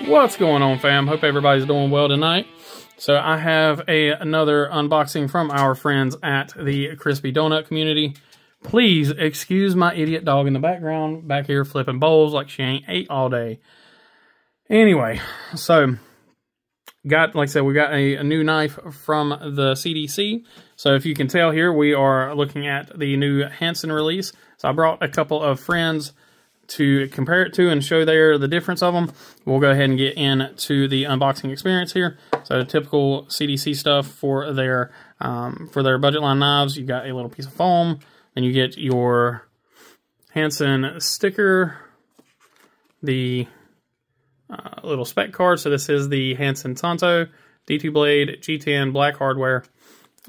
What's going on, fam? Hope everybody's doing well tonight. So I have another unboxing from our friends at the Crispy Donut community. Please excuse my idiot dog in the background back here flipping bowls like she ain't ate all day. Anyway, so like I said, we got a new knife from the CDC. So if you can tell here, we are looking at the new Hanson release. So I brought a couple of friends to compare it to and show the difference of them. We'll go ahead and get into the unboxing experience here. So typical CDC stuff for their budget line knives. You got a little piece of foam, and you get your Hanson sticker, the little spec card. So this is the Hanson Tonto D2 blade, G10 black hardware,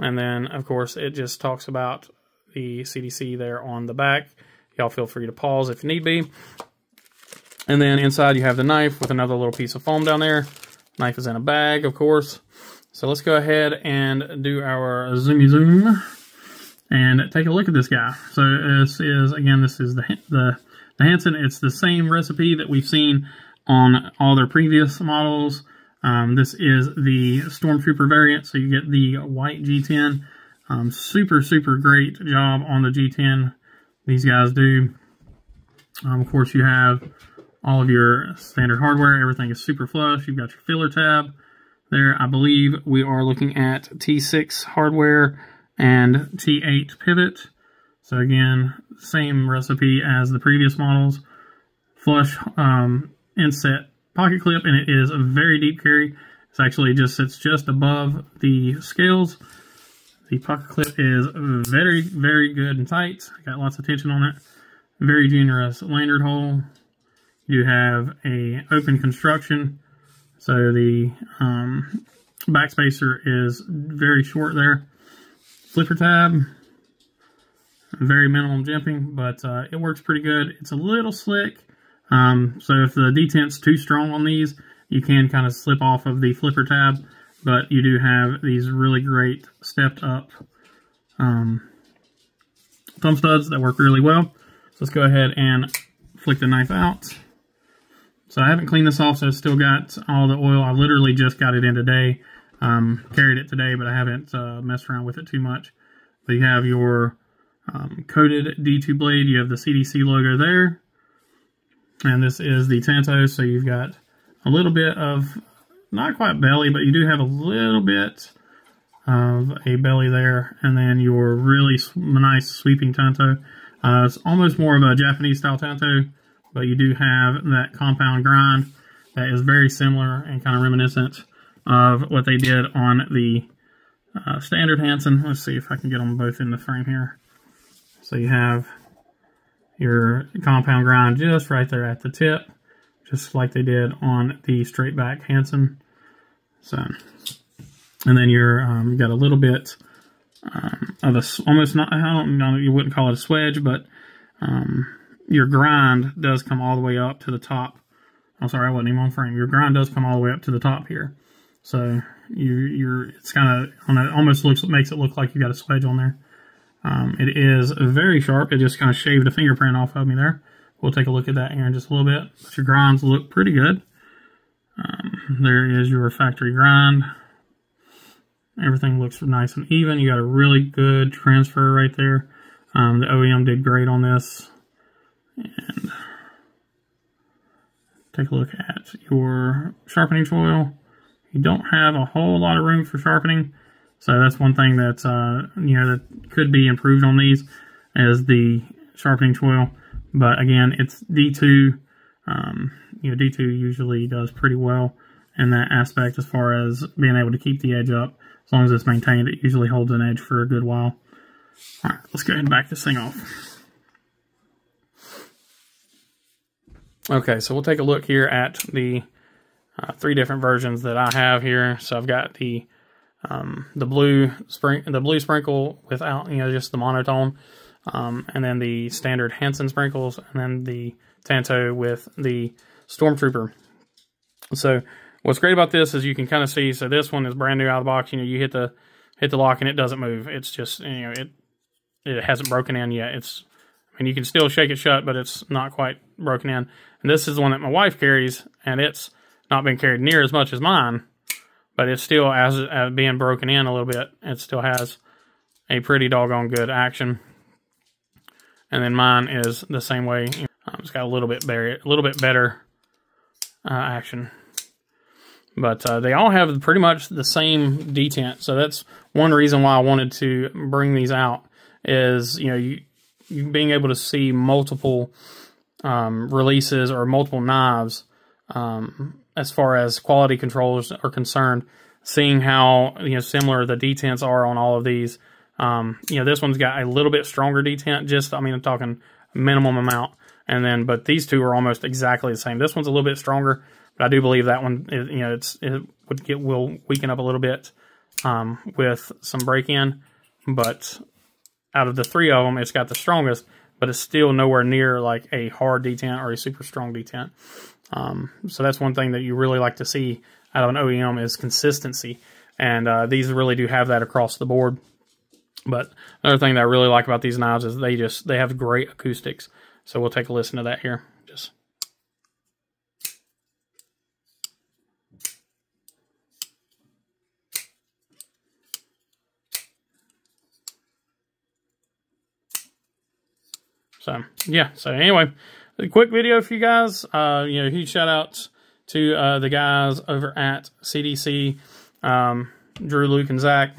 and then of course it just talks about the CDC there on the back. Y'all feel free to pause if need be. And then inside you have the knife with another little piece of foam down there. Knife is in a bag, of course. So let's go ahead and do our zoomy zoom and take a look at this guy. So this is the Hanson. It's the same recipe that we've seen on all their previous models. This is the Stormtrooper variant, so you get the white G10. Super great job on the G10. These guys do. Of course, you have all of your standard hardware. Everything is super flush. You've got your filler tab there. I believe we are looking at T6 hardware and T8 pivot. So again, same recipe as the previous models. Flush inset pocket clip, and it is a very deep carry. It's actually sits just above the scales. The pocket clip is very good and tight. Got lots of tension on it. Very generous lanyard hole. You have a open construction, so the backspacer is very short there. Flipper tab, very minimum jimping, but it works pretty good. It's a little slick, so if the detent's too strong on these, you can kind of slip off of the flipper tab. But you do have these really great stepped up thumb studs that work really well. So let's go ahead and flick the knife out. So I haven't cleaned this off, so it's still got all the oil. I literally just got it in today. Carried it today, but I haven't messed around with it too much. But you have your coated D2 blade. You have the CDC logo there. And this is the Tanto, so you've got a little bit of, not quite belly, but you do have a little bit of a belly there. And then your really nice sweeping Tanto. It's almost more of a Japanese style Tanto, but you do have that compound grind that is very similar and kind of reminiscent of what they did on the standard Hanson. Let's see if I can get them both in the frame here. So you have your compound grind just right there at the tip, just like they did on the straight back Hanson. So, and then you got a little bit of a, almost not, I don't know, you wouldn't call it a swedge, but your grind does come all the way up to the top. I'm sorry, I wasn't even on frame. Your grind does come all the way up to the top here. So it's kind of, almost makes it look like you got a swedge on there. It is very sharp. It just kind of shaved a fingerprint off of me there. We'll take a look at that here in just a little bit. But your grinds look pretty good. There is your factory grind. Everything looks nice and even. You got a really good transfer right there. The OEM did great on this. And take a look at your sharpening choil. You don't have a whole lot of room for sharpening, so that's one thing that's that could be improved on these, is the sharpening choil. But again, it's D2. D2 usually does pretty well in that aspect as far as being able to keep the edge up. As long as it's maintained, it usually holds an edge for a good while. All right, let's go ahead and back this thing off. Okay, so we'll take a look here at the three different versions that I have here. So I've got the blue sprinkle without just the monotone, and then the standard Hanson sprinkles, and then the Tanto with the Stormtrooper. So what's great about this is you can kind of see, so this one is brand new out of the box. You hit the lock and it doesn't move. It's just, it hasn't broken in yet. I mean, you can still shake it shut, but it's not quite broken in. And this is the one that my wife carries, and it's not been carried near as much as mine, but it still, as being broken in a little bit, it still has a pretty doggone good action. And then mine is the same way. It's got a little bit better action. But they all have pretty much the same detent. So that's one reason why I wanted to bring these out, is, you know, you being able to see multiple releases or multiple knives as far as quality controls are concerned, seeing how, you know, similar the detents are on all of these. You know, this one's got a little bit stronger detent, just, I mean, I'm talking minimum amount. And then, but these two are almost exactly the same. This one's a little bit stronger, but I do believe that one, you know, will weaken up a little bit with some break-in. But out of the three of them, it's got the strongest, but it's still nowhere near like a hard detent or a super strong detent. So that's one thing that you really like to see out of an OEM is consistency. And these really do have that across the board. But another thing that I really like about these knives is they have great acoustics. So we'll take a listen to that here. So yeah. So anyway, a quick video for you guys. You know, huge shout outs to the guys over at CDC, Drew, Luke, and Zach.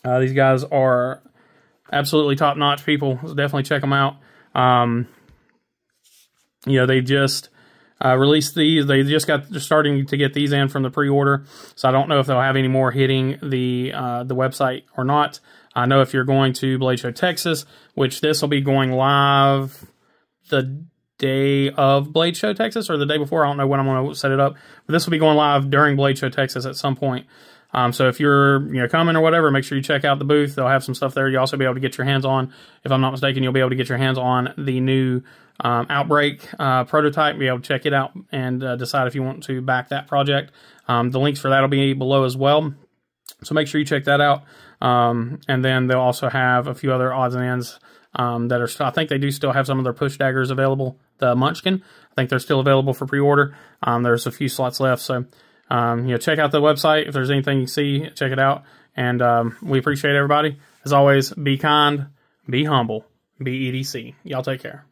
These guys are absolutely top-notch people. Definitely check them out. You know, they just released these. They're starting to get these in from the pre-order. So I don't know if they'll have any more hitting the website or not. I know if you're going to Blade Show Texas, which this will be going live the day of Blade Show Texas or the day before. I don't know when I'm going to set it up, but this will be going live during Blade Show Texas at some point. So if you're, you know, coming or whatever, make sure you check out the booth. They'll have some stuff there. You'll also be able to get your hands on, if I'm not mistaken, you'll be able to get your hands on the new Outbreak prototype, be able to check it out and decide if you want to back that project. The links for that will be below as well. So make sure you check that out. And then they'll also have a few other odds and ends that are, I think they do still have some of their push daggers available. The Munchkin, I think they're still available for pre-order. There's a few slots left. So, you know, check out the website. If there's anything you see, check it out. And we appreciate everybody. As always, be kind, be humble, be EDC. Y'all take care.